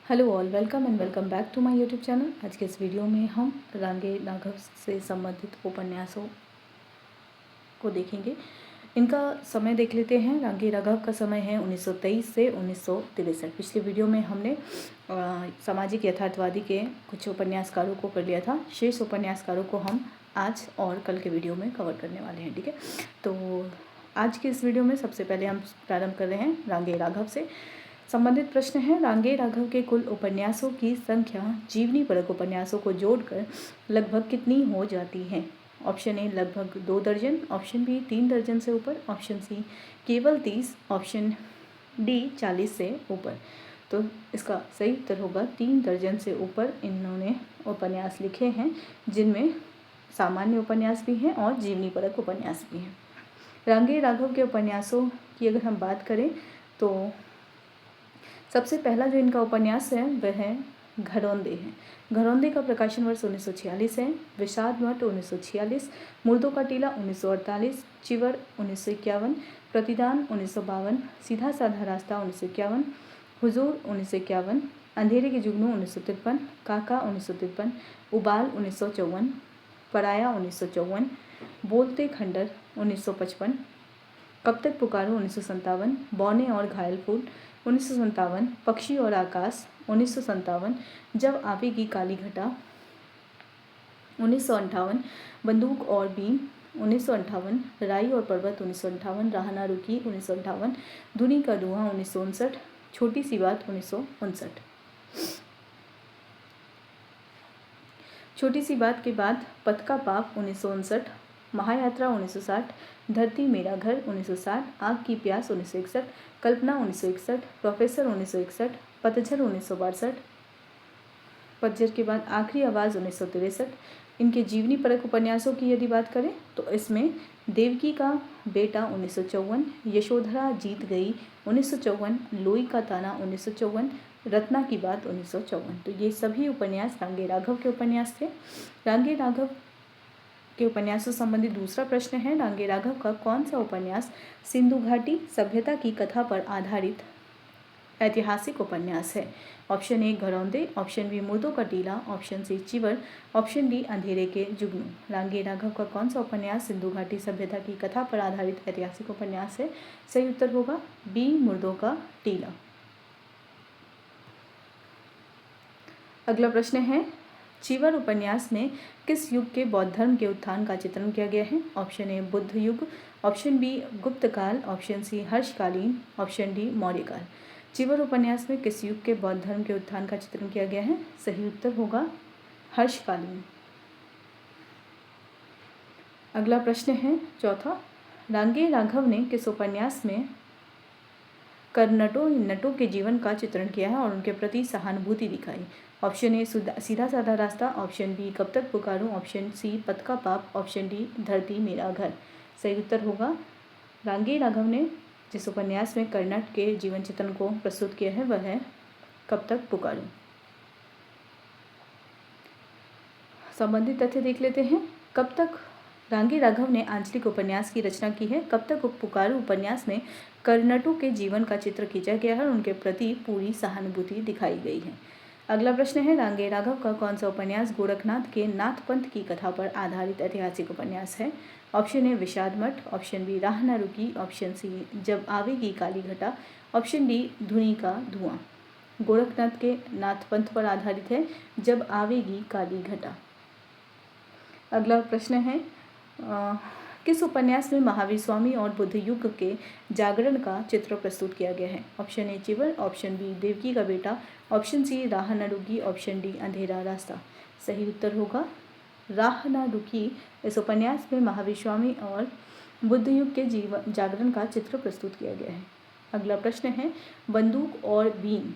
Hello all, welcome and welcome back to my YouTube channel. आज के इस video में हम रांगे राघव से संबंधित उपन्यासों को देखेंगे। इनका समय देख लेते हैं। रांगे राघव का समय है 1923 से 1963। पिछले वीडियो में हमने सामाजिक यथार्थवादी के कुछ उपन्यासकारों को कर लिया था। शेष उपन्यासकारों को हम आज और कल के वीडियो में कवर करने वाले हैं। ठीक है, तो आज के इस वीडियो में सबसे पहले हम प्रारंभ कर रहे हैं रांगे राघव से संबंधित प्रश्न है। रांगे राघव के कुल उपन्यासों की संख्या जीवनी परक उपन्यासों को जोड़कर लगभग कितनी हो जाती है? ऑप्शन ए लगभग 2 दर्जन, ऑप्शन बी 3 दर्जन से ऊपर, ऑप्शन सी केवल 30, ऑप्शन डी 40 से ऊपर। तो इसका सही उत्तर होगा 3 दर्जन से ऊपर इन्होंने उपन्यास लिखे हैं, जिनमें सामान्य उपन्यास भी हैं और जीवनी परक उपन्यास भी हैं। रांगे राघव के उपन्यासों की अगर हम बात करें तो सबसे पहला जो इनका उपन्यास है वह है घरौंदे है। घरौंदे का प्रकाशन वर्ष 1946 है। विषाद मठ 1946, मुर्दों का टीला 1948, चिवर 1951, प्रतिदान 1952, सीधा साधा रास्ता 1951, हुजूर 1951, अंधेरे के जुगनू 1953, काका 1953, उबाल 1954, पराया 1954, बोलते खंडर 1955, कब तक पुकारो 1957, बौने और घायल फूल 1957, पक्षी और आकाश 1957, जब आवेगी काली घटा 1958, बंदूक और बीम 1958, राई और पर्वत 1958, राहना रुकी 1958, धुनी का धुआं 1959, छोटी सी बात 1959। छोटी सी बात के बाद पथ का पाप 1959, महायात्रा 1960, धरती मेरा घर 1960, आग की प्यास 1961, कल्पना 1961, प्रोफेसर 1961, पतझड़ 1962, पतझड़ के बाद आखिरी आवाज़ 1963। इनके जीवनी परक उपन्यासों की यदि बात करें तो इसमें देवकी का बेटा 1954, यशोधरा जीत गई 1954, लोई का ताना 1954, रत्ना की बात 1954। तो ये सभी उपन्यास रांगे राघव के उपन्यास थे। रांगे राघव के उपन्यासों संबंधी दूसरा प्रश्न है, रांगे राघव का कौन सा उपन्यास सिंधु घाटी सभ्यता की कथा पर आधारित ऐतिहासिक उपन्यास है? ऑप्शन ए घरौंदे, ऑप्शन बी मुर्दों का टीला, ऑप्शन सी चिवर, ऑप्शन डी अंधेरे के जुगनू। रांगे राघव का कौन सा उपन्यास सिंधु घाटी सभ्यता की कथा पर आधारित ऐतिहासिक उपन्यास है? सही उत्तर होगा बी मुर्दों का टीला। अगला प्रश्न है, चिवर उपन्यास में किस युग के बौद्ध धर्म के उत्थान का चित्रण किया गया है? ऑप्शन ए बुद्ध युग, ऑप्शन बी गुप्त काल, ऑप्शन सी हर्षकालीन, ऑप्शन डी मौर्यकाल। चिवर उपन्यास में किस युग के बौद्ध धर्म के उत्थान का चित्रण किया गया है? सही उत्तर होगा हर्षकालीन। अगला प्रश्न है चौथा, रांगे राघव ने किस उपन्यास में नटों के जीवन का चित्रण किया है और उनके प्रति सहानुभूति दिखाई? ऑप्शन ए सीधा साधा रास्ता, ऑप्शन बी कब तक पुकारूं, ऑप्शन सी पथ का पाप, ऑप्शन डी धरती मेरा घर। सही उत्तर होगा रांगे राघव ने जिस उपन्यास में कर्नट के जीवन चित्रण को प्रस्तुत किया है वह है कब तक पुकारूं। संबंधित तथ्य देख लेते हैं। कब तक रांगे राघव ने आंचलिक उपन्यास की रचना की है। कब तक पुकारू उपन्यास में कर्नटों के जीवन का चित्र खींचा गया है और उनके प्रति पूरी सहानुभूति दिखाई गई है। अगला प्रश्न है, रांगे राघव का कौन सा उपन्यास गोरखनाथ के नाथ पंथ की कथा पर आधारित ऐतिहासिक उपन्यास है? ऑप्शन ए विषाद मठ, ऑप्शन बी राह न रुकी, ऑप्शन सी जब आवेगी काली घटा, ऑप्शन डी धुनी का धुआं। गोरखनाथ के नाथ पंथ पर आधारित है जब आवेगी काली घटा। अगला प्रश्न है, किस उपन्यास में महावीर स्वामी और बुद्ध युग के जागरण का चित्र प्रस्तुत किया गया है? ऑप्शन ए चिवर, ऑप्शन बी देवकी का बेटा, ऑप्शन सी राह न रुकी, ऑप्शन डी अंधेरा रास्ता। सही उत्तर होगा राह न रुकी। इस उपन्यास में महावीर स्वामी और बुद्ध युग के जीवन जागरण का चित्र प्रस्तुत किया गया है। अगला प्रश्न है, बंदूक और बीन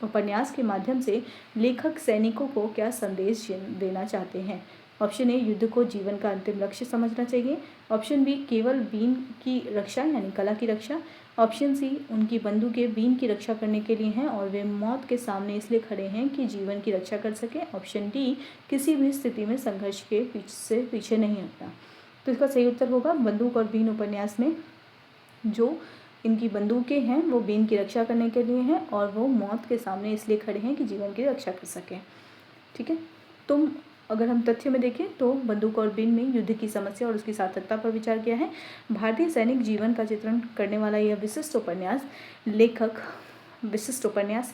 उपन्यास के माध्यम से लेखक सैनिकों को क्या संदेश देना चाहते हैं? ऑप्शन ए युद्ध को जीवन का अंतिम लक्ष्य समझना चाहिए, ऑप्शन बी केवल बीन की रक्षा यानी कला की रक्षा, ऑप्शन सी उनकी बंदूकें बीन की रक्षा करने के लिए हैं और वे मौत के सामने इसलिए खड़े हैं कि जीवन की रक्षा कर सकें, ऑप्शन डी किसी भी स्थिति में संघर्ष के पीछे नहीं हटना। तो इसका सही उत्तर होगा बंदूक और बीन उपन्यास में जो इनकी बंदूकें हैं वो बीन की रक्षा करने के लिए हैं और वो मौत के सामने इसलिए खड़े हैं कि जीवन की रक्षा कर सकें। ठीक है, तुम अगर हम तथ्य में देखें तो बंदूक और बीन में युद्ध की समस्या और उसकी सार्थकता पर विचार किया है। भारतीय सैनिक जीवन का चित्रण करने वाला यह विशिष्ट उपन्यास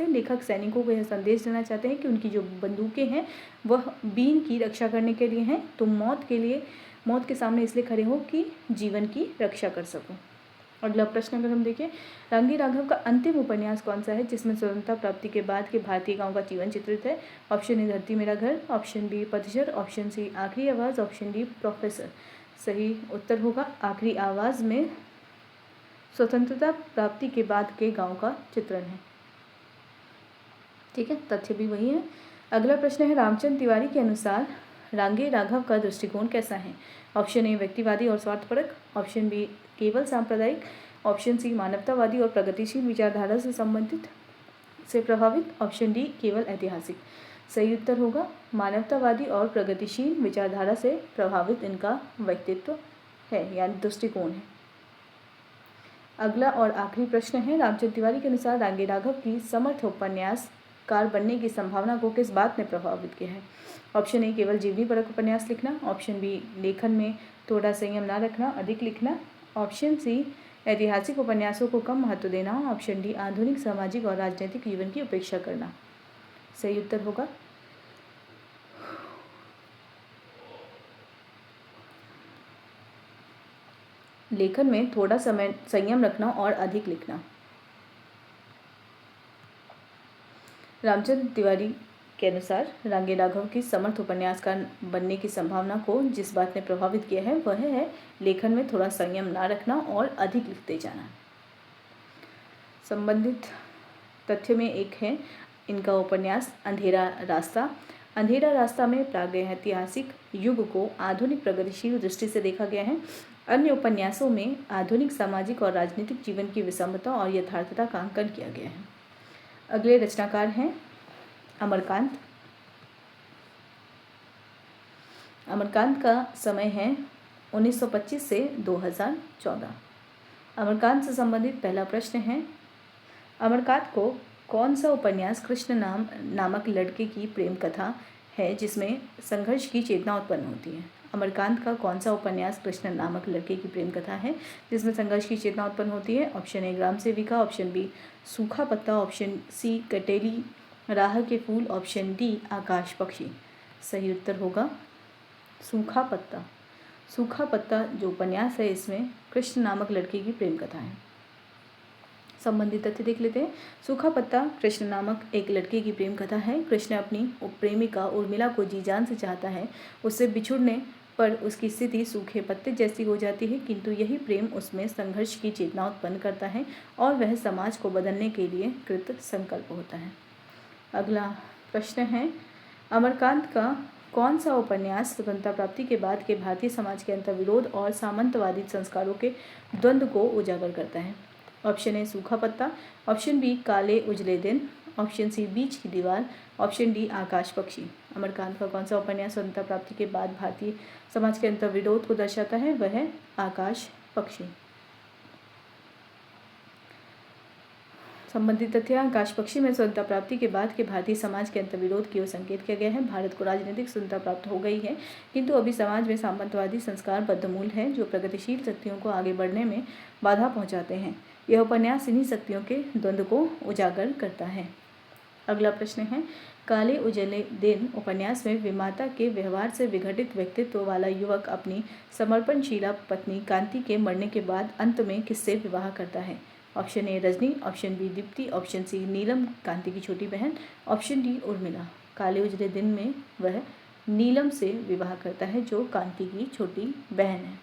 है। लेखक सैनिकों को यह संदेश देना चाहते हैं कि उनकी जो बंदूकें हैं वह बीन की रक्षा करने के लिए हैं। तुम मौत के सामने इसलिए खड़े हो कि जीवन की रक्षा कर सको। अगला प्रश्न अगर हम देखें, रांगी राघव का अंतिम उपन्यास कौन सा है जिसमें स्वतंत्रता प्राप्ति के बाद के भारतीय गांव का जीवन चित्रित है? ऑप्शन ए धरती मेरा घर, ऑप्शन बी पतझड़, ऑप्शन सी आखिरी आवाज़, ऑप्शन डी प्रोफेसर। सही उत्तर होगा आखिरी आवाज़ में स्वतंत्रता प्राप्ति के बाद के गांव का चित्रण है। ठीक है, तथ्य भी वही है। अगला प्रश्न है, रामचंद्र तिवारी के अनुसार रांगे राघव का दृष्टिकोण कैसा है? ऑप्शन ए व्यक्तिवादी और स्वार्थपरक, ऑप्शन बी केवल सांप्रदायिक, ऑप्शन सी मानवतावादी और प्रगतिशील विचारधारा से प्रभावित, ऑप्शन डी केवल ऐतिहासिक। सही उत्तर होगा मानवतावादी और प्रगतिशील विचारधारा से प्रभावित इनका व्यक्तित्व है यानी दृष्टिकोण है। अगला और आखिरी प्रश्न है, रामचंद्र तिवारी के अनुसार रांगे राघव की समर्थ उपन्यासकार बनने की संभावना को किस बात ने प्रभावित किया है? ऑप्शन ए केवल जीवनी परक उपन्यास लिखना, ऑप्शन बी लेखन में थोड़ा संयम ना रखना, अधिक लिखना, ऑप्शन सी ऐतिहासिक उपन्यासों को कम महत्व देना, ऑप्शन डी आधुनिक सामाजिक और राजनीतिक जीवन की उपेक्षा करना। सही उत्तर होगा लेखन में थोड़ा समय संयम रखना और अधिक लिखना। रामचंद्र तिवारी के अनुसार रांगे राघव की समर्थ उपन्यासकार बनने की संभावना को जिस बात ने प्रभावित किया है वह है लेखन में थोड़ा संयम ना रखना और अधिक लिखते जाना। संबंधित तथ्य में एक है इनका उपन्यास अंधेरा रास्ता में प्रागैतिहासिक युग को आधुनिक प्रगतिशील दृष्टि से देखा गया है। अन्य उपन्यासों में आधुनिक सामाजिक और राजनीतिक जीवन की विषमता और यथार्थता का अंकन किया गया है। अगले रचनाकार हैं अमरकांत। अमरकांत का समय है 1925 से 2014। अमरकांत से संबंधित पहला प्रश्न है, अमरकांत को कौन सा उपन्यास कृष्ण नामक लड़के की प्रेम कथा है जिसमें संघर्ष की चेतना उत्पन्न होती है? अमरकांत का कौन सा उपन्यास कृष्ण नामक लड़के की प्रेम कथा है जिसमें संघर्ष की चेतना उत्पन्न होती है? ऑप्शन ए ग्राम सेविका, ऑप्शन बी सूखा पत्ता, ऑप्शन सी कटेली राह के फूल, ऑप्शन डी आकाश पक्षी। सही उत्तर होगा सूखा पत्ता। सूखा पत्ता जो उपन्यास है इसमें कृष्ण नामक लड़के की प्रेम कथा है। संबंधित तथ्य देख लेते हैं। सूखा पत्ता कृष्ण नामक एक लड़के की प्रेम कथा है। कृष्ण अपनी प्रेमिका उर्मिला को जी जान से चाहता है। उससे बिछुड़ने पर उसकी स्थिति सूखे पत्ते जैसी हो जाती है, किंतु यही प्रेम उसमें संघर्ष की चेतना उत्पन्न करता है और वह समाज को बदलने के लिए कृत संकल्प होता है। अगला प्रश्न है, अमरकांत का कौन सा उपन्यास स्वतंत्रता प्राप्ति के बाद के भारतीय समाज के अंतर्विरोध और सामंतवादी संस्कारों के द्वंद्व को उजागर करता है? ऑप्शन ए सूखा पत्ता, ऑप्शन बी काले उजले दिन, ऑप्शन सी बीच की दीवार, ऑप्शन डी आकाश पक्षी। अमरकांत का कौन सा उपन्यास स्वतंत्रता प्राप्ति के बाद भारतीय समाज के अंतर्विरोध को दर्शाता है? वह है आकाश पक्षी। संबंधित तथ्य, आकाश पक्षी में स्वतंत्रता प्राप्ति के बाद के भारतीय समाज के अंतर्विरोध की ओर संकेत किया गया है। भारत को राजनीतिक स्वतंत्रता प्राप्त हो गई है, किंतु अभी समाज में सामंतवादी संस्कार बद्धमूल है जो प्रगतिशील शक्तियों को आगे बढ़ने में बाधा पहुंचाते हैं। यह उपन्यास इन्हीं शक्तियों के द्वंद्व को उजागर करता है। अगला प्रश्न है, काले उजले दिन उपन्यास में विमाता के व्यवहार से विघटित व्यक्तित्व वाला युवक अपनी समर्पणशीला पत्नी कांति के मरने के बाद अंत में किससे विवाह करता है? Option A Rajni, option B Deepti, option C Neelam Kanti की छोटी बहन, ऑप्शन डी उर्मिला। काले उजले दिन में वह नीलम से विवाह करता है जो कांति की छोटी बहन है।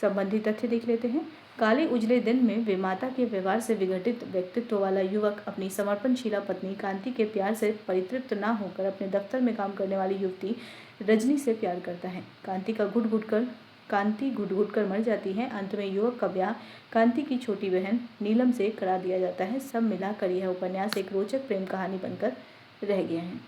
संबंधित तथ्य देख लेते हैं। काले उजले दिन में विमाता के व्यवहार से विघटित व्यक्तित्व वाला युवक अपनी समर्पणशीला पत्नी कांति के प्यार से परितृप्त न होकर अपने दफ्तर में काम करने वाली युवती रजनी से प्यार करता है। कांति घुट घुट कर मर जाती है। अंत में युवक का ब्याह कांति की छोटी बहन नीलम से करा दिया जाता है। सब मिलाकर यह उपन्यास एक रोचक प्रेम कहानी बनकर रह गया है।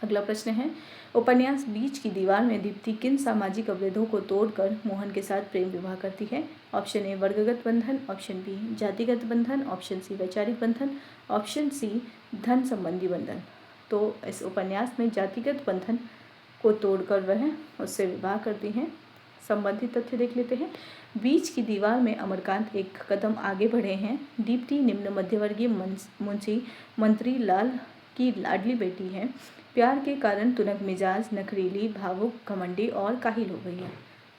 अगला प्रश्न है, उपन्यास बीच की दीवार में दीप्ति किन सामाजिक अवरोधों को तोड़कर मोहन के साथ प्रेम विवाह करती है? ऑप्शन ए वर्गगत बंधन, ऑप्शन बी जातिगत बंधन, ऑप्शन सी वैचारिक बंधन, ऑप्शन सी धन संबंधी बंधन। तो इस उपन्यास में जातिगत बंधन को तोड़कर वह उससे विवाह करती हैं। संबंधित तथ्य देख लेते हैं। बीच की दीवार में अमरकांत एक कदम आगे बढ़े हैं। दीप्ति निम्न मध्यवर्गीय मुंशी मंत्री लाल की लाडली बेटी है। प्यार के कारण तुनक मिजाज, नखरीली, भावुक, घमंडी और काहिल हो गई है।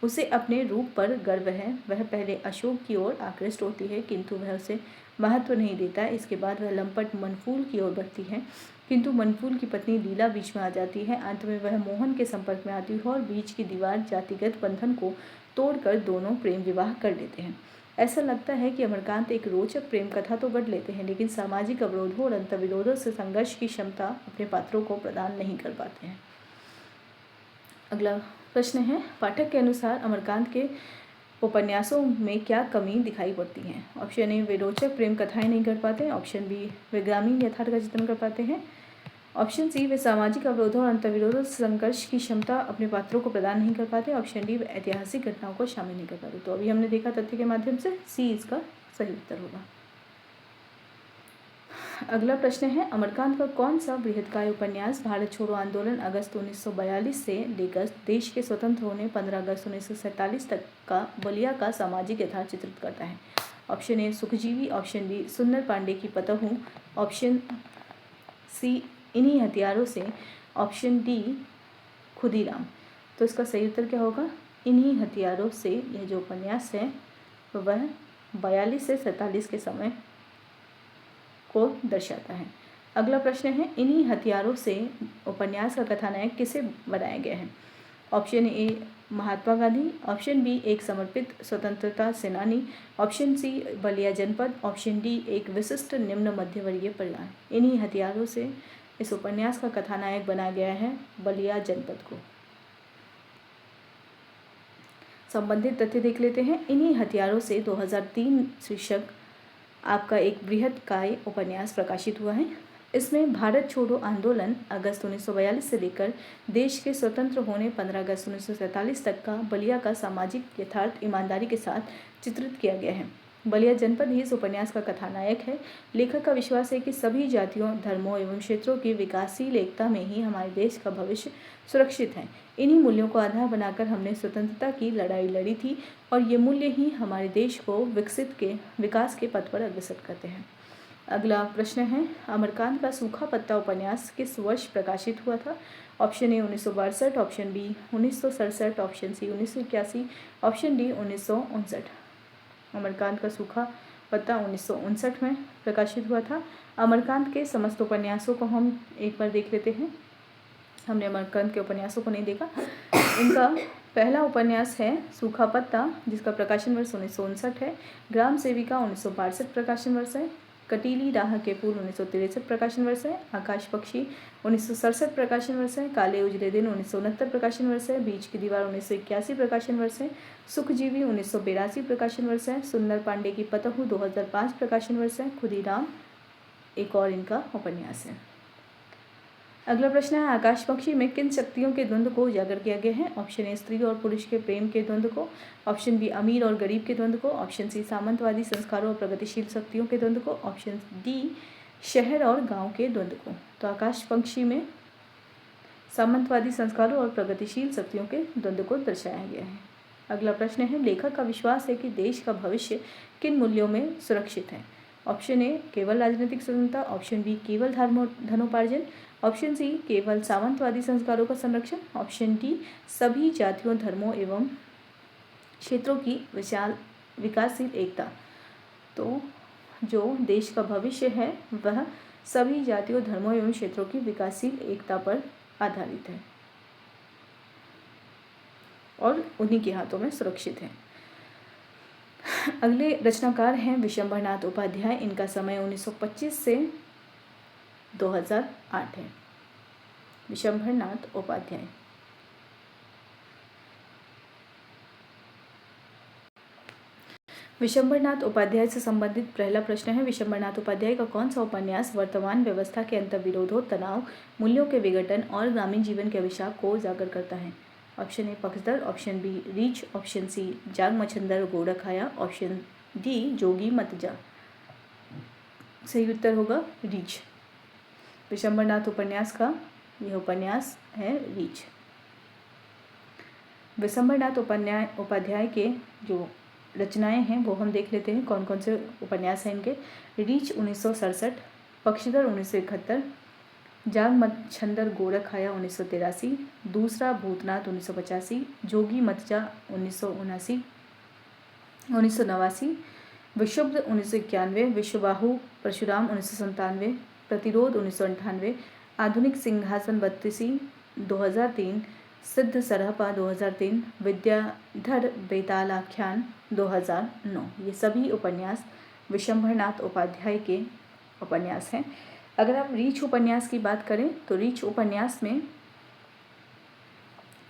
उसे अपने रूप पर गर्व है। वह पहले अशोक की ओर आकृष्ट होती है, किंतु वह उसे महत्व नहीं देता। इसके बाद वह लंपट मनफूल की ओर बढ़ती है, किंतु मनफूल की पत्नी लीला बीच में आ जाती है। अंत में वह मोहन के संपर्क में आती है और बीच की दीवार जातिगत बंधन को तोड़कर दोनों प्रेम विवाह कर लेते हैं। ऐसा लगता है कि अमरकांत एक रोचक प्रेम कथा तो गढ़ लेते हैं, लेकिन सामाजिक अवरोधों और अंतर्विरोधों से संघर्ष की क्षमता अपने पात्रों को प्रदान नहीं कर पाते हैं। अगला प्रश्न है, पाठक के अनुसार अमरकांत के उपन्यासों में क्या कमी दिखाई पड़ती है? ऑप्शन ए वे रोचक प्रेम कथाएं नहीं कर पाते, ऑप्शन बी वे ग्रामीण यथार्थ का चित्रण कर पाते हैं, ऑप्शन सी वे सामाजिक अवरोधों और अंतर्विरोधों से संघर्ष की क्षमता अपने पात्रों को प्रदान नहीं कर पाते, ऑप्शन डी वे ऐतिहासिक घटनाओं को शामिल नहीं कर पाते। तो अभी हमने देखा तथ्य के माध्यम से सी इसका सही उत्तर होगा। अगला प्रश्न है, अमरकांत का कौन सा बृहत्काय उपन्यास भारत छोड़ो आंदोलन अगस्त 1942 से लेकर देश के स्वतंत्र होने 15 अगस्त 1947 तक का बलिया का सामाजिक यथार्थ चित्रित करता है? ऑप्शन ए सुखजीवी, ऑप्शन बी सुंदर पांडे की पतहूँ, ऑप्शन सी इन्हीं हथियारों से, ऑप्शन डी खुदीराम। तो इसका सही उत्तर क्या होगा? इन्हीं हथियारों से। यह जो उपन्यास है वह 42 से 47 के समय को दर्शाता है। अगला प्रश्न है, इन्हीं हथियारों से उपन्यास का कथानायक किसे बनाया गया है? Option A Mahatma Gandhi, option B एक समर्पित स्वतंत्रता सेनानी, ऑप्शन सी बलिया जनपद, ऑप्शन डी एक विशिष्ट निम्न मध्यवर्गीय परिवार। इन्हीं हथियारों से इस उपन्यास का कथानायक बनाया गया है बलिया जनपद को। संबंधित तथ्य देख लेते हैं। इन्हीं हथियारों से 2003 शीर्षक आपका एक बृहत्काय उपन्यास प्रकाशित हुआ है। इसमें भारत छोड़ो आंदोलन अगस्त 1942 से लेकर देश के स्वतंत्र होने 15 अगस्त 1947 तक का बलिया का सामाजिक यथार्थ ईमानदारी के साथ चित्रित किया गया है। बलिया जनपद ही इस उपन्यास का कथानायक है। लेखक का विश्वास है कि सभी जातियों, धर्मों एवं क्षेत्रों की विकासशील एकता में ही हमारे देश का भविष्य सुरक्षित है। इन्हीं मूल्यों को आधार बनाकर हमने स्वतंत्रता की लड़ाई लड़ी थी और ये मूल्य ही हमारे देश को विकास के पथ पर अग्रसर करते हैं। अगला प्रश्न है, अमरकांत का सूखा पत्ता उपन्यास किस वर्ष प्रकाशित हुआ था? Option A 1962, option B 1967, option C 1981, option D 1959। Amarkant का सूखा पत्ता 1959 में प्रकाशित हुआ था। अमरकांत के समस्त उपन्यासों को हम एक बार देख लेते हैं। हमने अमरकांत के उपन्यासों को नहीं देखा। इनका पहला उपन्यास है सूखा पत्ता, जिसका प्रकाशन वर्ष 1959 है। ग्राम सेविका 1962 प्रकाशन वर्ष है। कटीली राह के फूल 1963 प्रकाशन वर्ष है। आकाश पक्षी 1967 प्रकाशन वर्ष है। काले उजले दिन 1969 प्रकाशन वर्ष है। बीच की दीवार 1981 प्रकाशन वर्ष है। सुखजीवी 1982 प्रकाशन वर्ष है। सुंदर पांडे की पतहू 2005 प्रकाशन वर्ष है। खुदीराम एक और इनका उपन्यास है। अगला प्रश्न है, आकाश पक्षी में किन शक्तियों के द्वंद्व को उजागर किया गया है? ऑप्शन ए स्त्री और पुरुष के प्रेम के द्वंद्व को, ऑप्शन बी अमीर और गरीब के द्वंद्व को, ऑप्शन सी सामंतवादी संस्कारों और प्रगतिशील शक्तियों के द्वंद्व को, ऑप्शन डी शहर और गांव के द्वंद्व को। तो आकाश पक्षी में सामंतवादी संस्कारों और प्रगतिशील शक्तियों के द्वंद्व को दर्शाया गया है। अगला प्रश्न है, लेखक का विश्वास है कि देश का भविष्य किन मूल्यों में सुरक्षित है? ऑप्शन ए केवल राजनीतिक स्वतंत्रता, ऑप्शन बी केवल धनोपार्जन, ऑप्शन सी केवल सामंतवादी संस्कारों का संरक्षण, ऑप्शन डी सभी जातियों, धर्मों एवं क्षेत्रों की विशाल विकासशील एकता। तो जो देश का भविष्य है वह सभी जातियों, धर्मों एवं क्षेत्रों की विकासशील एकता पर आधारित है और उन्हीं के हाथों में सुरक्षित है। अगले रचनाकार हैं विशंभरनाथ उपाध्याय। इनका समय 1925 से 2008 है। विशंभरनाथ उपाध्याय। विशंबरनाथ उपाध्याय से संबंधित पहला प्रश्न है, विशंबरनाथ उपाध्याय का कौन सा उपन्यास वर्तमान व्यवस्था के अंतर्विरोधों, तनाव, मूल्यों के विघटन और ग्रामीण जीवन के अभिशाप को उजागर करता है? ऑप्शन ए पक्षधर, ऑप्शन बी रीछ, ऑप्शन सी जाग मच्छंदर गोरख आया, ऑप्शन डी जोगी मत जा। सही उत्तर होगा रीछ। विशंबरनाथ उपन्यास का यह उपन्यास है रीछ। विशंबरनाथ उपाध्याय के जो रचनाएं हैं वो हम देख लेते हैं, कौन कौन से उपन्यास हैं इनके। रीछ 1967, पक्षधर 1971, जाग मच्छंदर गोरख आया 1983, दूसरा भूतनाथ 1985, जोगी मतजा 1989, विशुद्ध 1991, विश्वबाहु परशुराम 1997, प्रतिरोध 1998, आधुनिक सिंहासन बत्तीसी 2003, सिद्ध सरहपा 2003, विद्याधर बेताल आख्यान 2009। ये सभी उपन्यास विशंबरनाथ उपाध्याय के उपन्यास हैं। अगर हम रीछ उपन्यास की बात करें तो रीछ उपन्यास में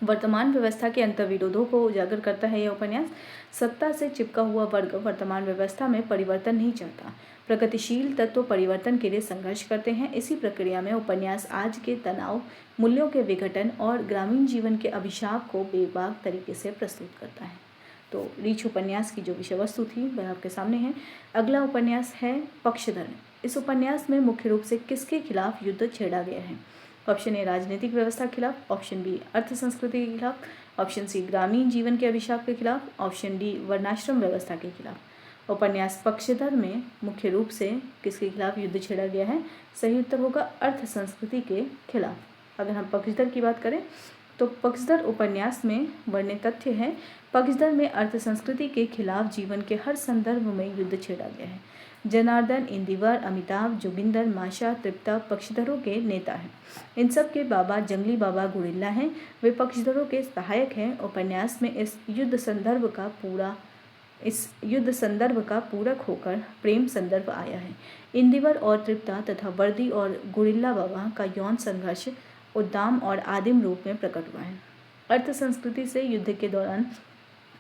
वर्तमान व्यवस्था के अंतर्विरोधों को उजागर करता है। यह उपन्यास सत्ता से चिपका हुआ वर्ग वर्तमान व्यवस्था में परिवर्तन नहीं चाहता, प्रगतिशील तत्व परिवर्तन के लिए संघर्ष करते हैं। इसी प्रक्रिया में उपन्यास आज के तनाव, मूल्यों के विघटन और ग्रामीण जीवन के अभिशाप को बेबाक तरीके से प्रस्तुत करता है। तो रीछ उपन्यास की जो विषय वस्तु थी वह आपके सामने है। अगला उपन्यास है पक्षधर। इस उपन्यास में मुख्य रूप से किसके खिलाफ युद्ध छेड़ा गया है? ऑप्शन ए राजनीतिक व्यवस्था के खिलाफ, ऑप्शन बी अर्थ संस्कृति के खिलाफ, ऑप्शन सी ग्रामीण जीवन के अभिशाप के खिलाफ, ऑप्शन डी वर्णाश्रम व्यवस्था के खिलाफ। उपन्यास पक्षधर में मुख्य रूप से किसके खिलाफ युद्ध छेड़ा गया है? सही उत्तर होगा अर्थ संस्कृति के खिलाफ। अगर हम पक्षधर की बात करें तो पक्षधर उपन्यास में वर्णित तथ्य है, पक्षधर में अर्थ संस्कृति के खिलाफ जीवन के हर संदर्भ में युद्ध छेड़ा गया है। जनार्दन, इंदिवर, अमिताभ, जोगिंदर, माशा, तृप्ता पक्षधरों के नेता हैं। इन सब के बाबा जंगली बाबा गुरिल्ला हैं, वे पक्षधरों के सहायक हैं। उपन्यास में इस युद्ध संदर्भ का पूरक होकर प्रेम संदर्भ आया है। इंदिवर और तृप्ता तथा वर्दी और गुरिल्ला बाबा का यौन संघर्ष उद्दाम और आदिम रूप में प्रकट हुआ है। अर्थ संस्कृति से युद्ध के दौरान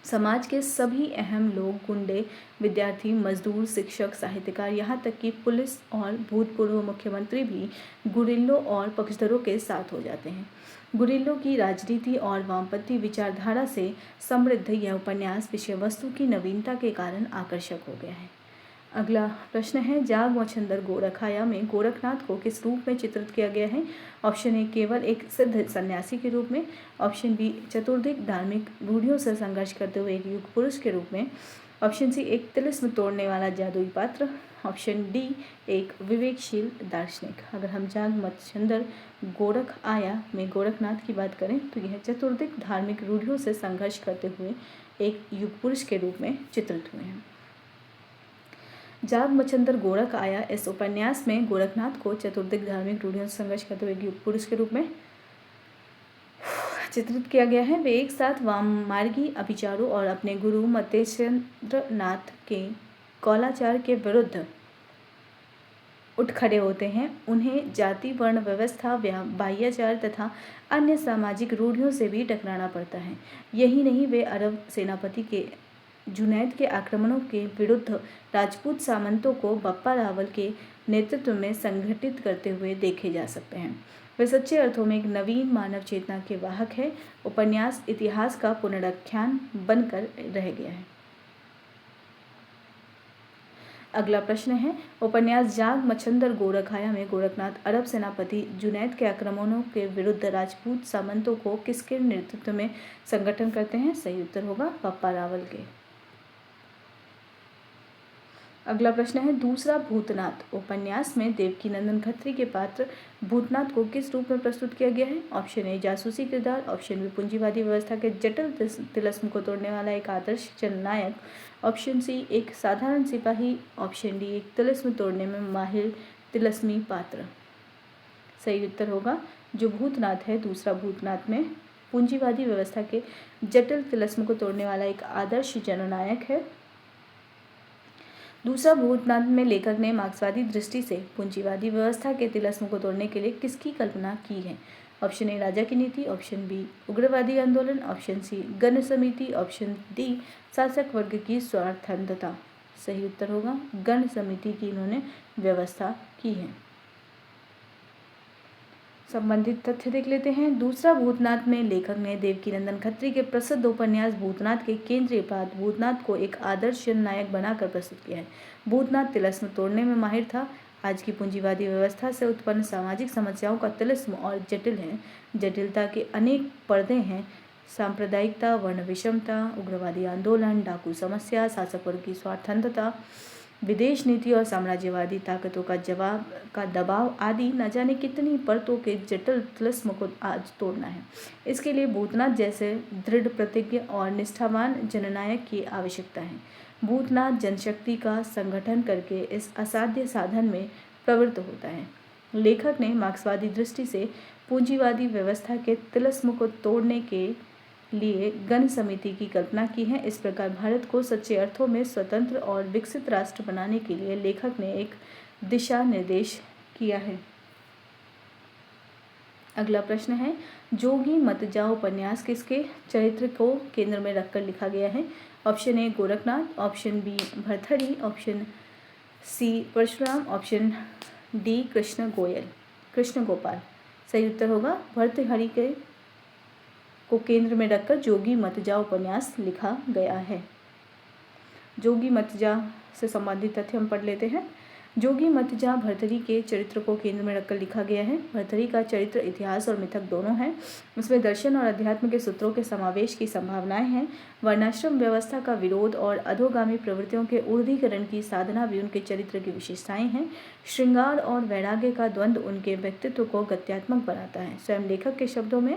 समाज के सभी अहम लोग, गुंडे, विद्यार्थी, मजदूर, शिक्षक, साहित्यकार, यहाँ तक कि पुलिस और भूतपूर्व मुख्यमंत्री भी गुरिल्लों और पक्षधरों के साथ हो जाते हैं। गुरिल्लों की राजनीति और वामपंथी विचारधारा से समृद्ध यह उपन्यास विषय वस्तु की नवीनता के कारण आकर्षक हो गया है। अगला प्रश्न है, जाग मच्छंदर गोरख आया में गोरखनाथ को किस रूप में चित्रित किया गया है? ऑप्शन ए केवल एक सिद्ध सन्यासी के रूप में, ऑप्शन बी चतुर्दिक धार्मिक रूढ़ियों से संघर्ष करते हुए एक युग पुरुष के रूप में, ऑप्शन सी एक तिलिस्म तोड़ने वाला जादुई पात्र, ऑप्शन डी एक विवेकशील दार्शनिक। अगर हम जाग मच्छंदर गोरख आया में गोरखनाथ की बात करें तो यह चतुर्दिक धार्मिक रूढ़ियों से संघर्ष करते हुए एक युग पुरुष के रूप में चित्रित हुए हैं। जाग मच्छंदर गोरख आया इस उपन्यास में गोरखनाथ को चतुर्दिक धार्मिक रूढ़ियों से संघर्ष करते हुए युग पुरुष के रूप में चित्रित किया गया है। वे एक साथ वाममार्गी अभिचारों और अपने गुरु मतेश्वरनाथ के कौलाचार के विरुद्ध उठ खड़े होते हैं। उन्हें जाति, वर्ण व्यवस्था, बाह्याचार तथा अन्य सामाजिक रूढ़ियों से भी टकराना पड़ता है। यही नहीं, वे अरब सेनापति के जुनैद के आक्रमणों के विरुद्ध राजपूत सामंतों को बप्पा रावल के नेतृत्व में संगठित करते हुए देखे जा सकते हैं। वे सच्चे अर्थों में एक नवीन मानव चेतना के वाहक है। उपन्यास इतिहास का पुनरुत्थान बनकर रह गया है। अगला प्रश्न है, उपन्यास जाग मच्छंदर गोरख आया में गोरखनाथ अरब सेनापति जुनैद के आक्रमणों के विरुद्ध राजपूत सामंतों को किसके नेतृत्व में संगठन करते हैं? सही उत्तर होगा बप्पा रावल के। अगला प्रश्न है, दूसरा भूतनाथ उपन्यास में देवकीनंदन खत्री के पात्र भूतनाथ को किस रूप में प्रस्तुत किया गया है? ऑप्शन ए जासूसी किरदार, ऑप्शन बी पूंजीवादी व्यवस्था के जटिल तिलिस्म को तोड़ने वाला एक आदर्श जननायक, ऑप्शन सी एक साधारण सिपाही, ऑप्शन डी एक तिलिस्म तोड़ने में माहिर तिलिस्मी पात्र। सही उत्तर होगा जो भूतनाथ है, दूसरा भूतनाथ में पूंजीवादी व्यवस्था के जटिल तिलिस्म को तोड़ने वाला एक आदर्श जननायक है। दूसरा भूतनाथ में लेखक ने मार्क्सवादी दृष्टि से पूंजीवादी व्यवस्था के तिलिस्म को तोड़ने के लिए किसकी कल्पना की है? ऑप्शन ए राजा की नीति, ऑप्शन बी उग्रवादी आंदोलन, ऑप्शन सी गण समिति, ऑप्शन डी शासक वर्ग की स्वार्थंधता। सही उत्तर होगा गण समिति की इन्होंने व्यवस्था की है। संबंधित तथ्य देख लेते हैं। दूसरा भूतनाथ में लेखक ने देवकीनंदन खत्री के प्रसिद्ध उपन्यास भूतनाथ के केंद्रीय पात्र भूतनाथ को एक आदर्श जननायक बनाकर प्रस्तुत किया है। भूतनाथ तिलिस्म तोड़ने में माहिर था। आज की पूंजीवादी व्यवस्था से उत्पन्न सामाजिक समस्याओं का तिलिस्म और जटिल है। जटिलता के अनेक पर्दे हैं। सांप्रदायिकता, वर्ण विषमता, उग्रवादी आंदोलन, डाकू समस्या, शासक वर्ग की स्वार्थंधता, विदेश नीति और साम्राज्यवादी ताकतों का दबाव आदि न जाने कितनी परतों के जटिल तिलिस्म को आज तोड़ना है। इसके लिए भूतनाथ जैसे दृढ़ प्रतिज्ञ और निष्ठावान जननायक की आवश्यकता है। भूतनाथ जनशक्ति का संगठन करके इस असाध्य साधन में प्रवृत्त होता है। लेखक ने मार्क्सवादी दृष्टि से पूंजीवादी व्यवस्था के तिलिस्म को तोड़ने के लिए गण समिति की कल्पना की है। इस प्रकार भारत को सच्चे अर्थों में स्वतंत्र और विकसित राष्ट्र बनाने के लिए लेखक ने एक दिशा निर्देश किया है। अगला प्रश्न है, जोगी मत जाओ उपन्यास किसके चरित्र को केंद्र में रखकर लिखा गया है? Option A Gorakhnath, option B Bharthari, option C Parshuram, option D Krishna Gopal. सही उत्तर होगा भर्तृहरि के को केंद्र में रखकर जोगी मत जा उपन्यास लिखा गया है। जोगी मत जा से संबंधित तथ्य हम पढ़ लेते हैं। जोगी मत जा भर्तृहरि के चरित्र को केंद्र में रखकर लिखा गया है। भर्तृहरि का चरित्र इतिहास और मिथक दोनों है। उसमें दर्शन और अध्यात्म के सूत्रों के समावेश की संभावनाएं हैं। वर्णाश्रम व्यवस्था का विरोध और अधोगामी प्रवृत्तियों के ऊर्ध्वीकरण की साधना भी उनके चरित्र की विशेषताएं हैं। श्रृंगार और वैराग्य का द्वंद्व उनके व्यक्तित्व को गत्यात्मक बनाता है। स्वयं लेखक के शब्दों में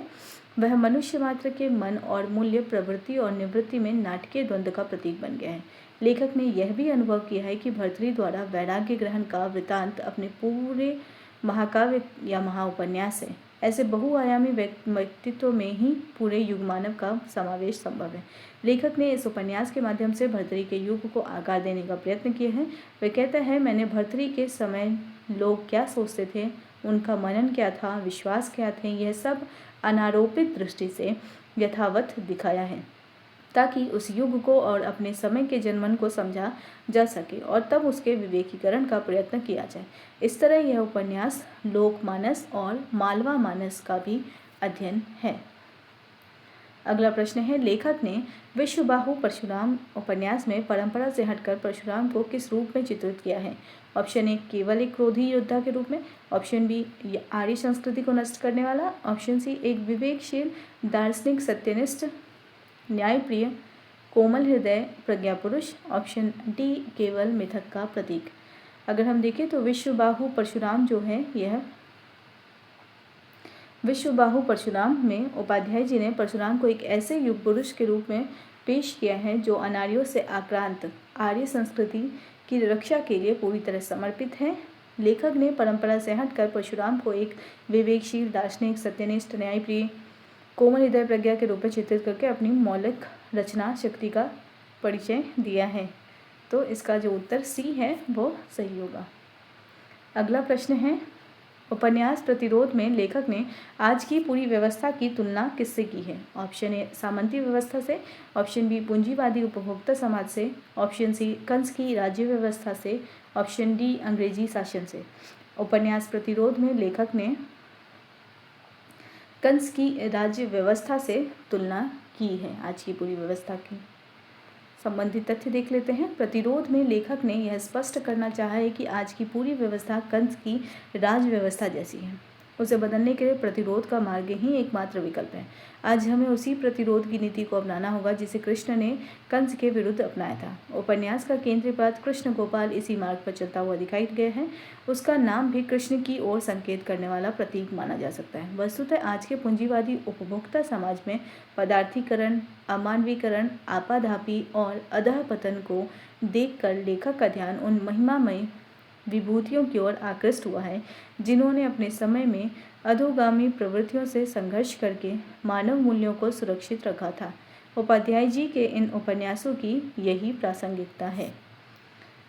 वह मनुष्य मात्र के मन और मूल्य, प्रवृत्ति और निवृत्ति में नाटकीय द्वंद्व का प्रतीक बन गया है। लेखक ने यह भी अनुभव किया है कि भर्तृहरि द्वारा वैराग्य ग्रहण का वृतांत अपने पूरे महाकाव्य या महाउपन्यास है। ऐसे बहुआयामी व्यक्तित्व में ही पूरे युग मानव का समावेश संभव है। लेखक ने इस उपन्यास के माध्यम से भर्तृहरि के युग को आकार देने का प्रयत्न किया है। वह कहता है, मैंने भर्तृहरि के समय लोग क्या सोचते थे, उनका मनन क्या था, विश्वास क्या थे, यह सब अनारोपित दृष्टि से यथावत दिखाया है ताकि उस युग को और अपने समय के जनमन को समझा जा सके और तब उसके विवेकीकरण का प्रयत्न किया जाए। इस तरह यह उपन्यास लोकमानस और मालवा मानस का भी अध्ययन है। अगला प्रश्न है, लेखक ने विश्वबाहु परशुराम उपन्यास में परंपरा से हटकर परशुराम को किस रूप में चित्रित किया है? ऑप्शन ए केवल एक क्रोधी योद्धा के रूप में, ऑप्शन बी आर्य संस्कृति को नष्ट करने वाला, ऑप्शन सी एक विवेकशील दार्शनिक सत्यनिष्ठ न्यायप्रिय कोमल हृदय प्रज्ञा पुरुष, ऑप्शन डी केवल मिथक का प्रतीक। अगर हम देखें तो विश्वबाहु परशुराम जो है यह विश्वबाहु परशुराम में उपाध्याय जी ने परशुराम को एक ऐसे युग पुरुष के रूप में पेश किया है जो अनार्यों से आक्रांत आर्य संस्कृति की रक्षा के लिए पूरी तरह समर्पित है। लेखक ने परंपरा से हटकर परशुराम को एक विवेकशील दार्शनिक सत्यनिष्ठ न्यायप्रिय कोमल हृदय प्रज्ञा के रूप में चित्रित करके अपनी मौलिक रचना शक्ति का परिचय दिया है। तो इसका जो उत्तर सी है वो सही होगा। अगला प्रश्न है, उपन्यास प्रतिरोध में लेखक ने आज की पूरी व्यवस्था की तुलना किससे की है? ऑप्शन ए सामंती व्यवस्था से, ऑप्शन बी पूंजीवादी उपभोक्ता समाज से, ऑप्शन सी कंस की राज्य व्यवस्था से, ऑप्शन डी अंग्रेजी शासन से। उपन्यास प्रतिरोध में लेखक ने कंस की राज्य व्यवस्था से तुलना की है आज की पूरी व्यवस्था की। संबंधित तथ्य देख लेते हैं। प्रतिरोध में लेखक ने यह स्पष्ट करना चाहा है कि आज की पूरी व्यवस्था कंस की राज व्यवस्था जैसी है। उसे बदलने के लिए प्रतिरोध का मार्ग ही एकमात्र विकल्प है। आज हमें उसी प्रतिरोध की नीति को अपनाना होगा जिसे कृष्ण ने कंस के विरुद्ध अपनाया था। उपन्यास का केंद्रीय पात्र कृष्ण गोपाल इसी मार्ग पर चलता हुआ दिखाई गया है। उसका नाम भी कृष्ण की ओर संकेत करने वाला प्रतीक माना जा सकता है। वस्तुतः आज के पूंजीवादी उपभोक्ता समाज में पदार्थीकरण, अमानवीकरण, आपाधापी और अधःपतन को देखकर लेखक का ध्यान उन महिमामय विभूतियों की ओर आकृष्ट हुआ है जिन्होंने अपने समय में अधोगामी प्रवृत्तियों से संघर्ष करके मानव मूल्यों को सुरक्षित रखा था। उपाध्याय जी के इन उपन्यासों की यही प्रासंगिकता है।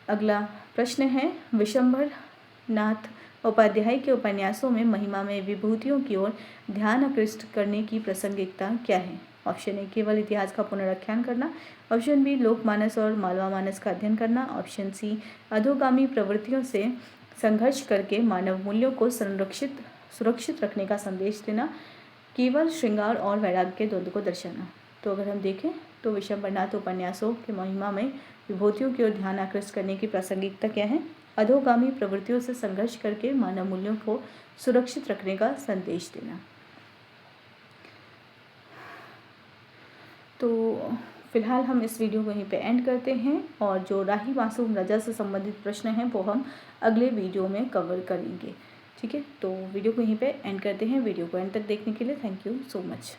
अगला प्रश्न है, विशंभर नाथ उपाध्याय के उपन्यासों में महिमा में विभूतियों की ओर ध्यान आकृष्ट करने की प्रासंगिकता क्या है? ऑप्शन ए केवल इतिहास का पुनराख्यान करना, ऑप्शन बी लोकमानस और मालवा मानस का अध्ययन करना, ऑप्शन सी अधोगामी प्रवृत्तियों से संघर्ष करके मानव मूल्यों को सुरक्षित रखने का संदेश देना, केवल श्रृंगार और वैराग्य के द्वंद्व को दर्शाना। तो अगर हम देखें तो विशंबरनाथ उपन्यासों के महिमा में विभूतियों की ओर ध्यान आकृष्ट करने की प्रासंगिकता क्या है? अधोगामी प्रवृत्तियों से संघर्ष करके मानव मूल्यों को सुरक्षित रखने का संदेश देना। तो फिलहाल हम इस वीडियो को यहीं पे एंड करते हैं और जो राही मासूम रजा से संबंधित प्रश्न हैं वो हम अगले वीडियो में कवर करेंगे। ठीक है, तो वीडियो को यहीं पे एंड करते हैं। वीडियो को एंड तक देखने के लिए थैंक यू सो मच।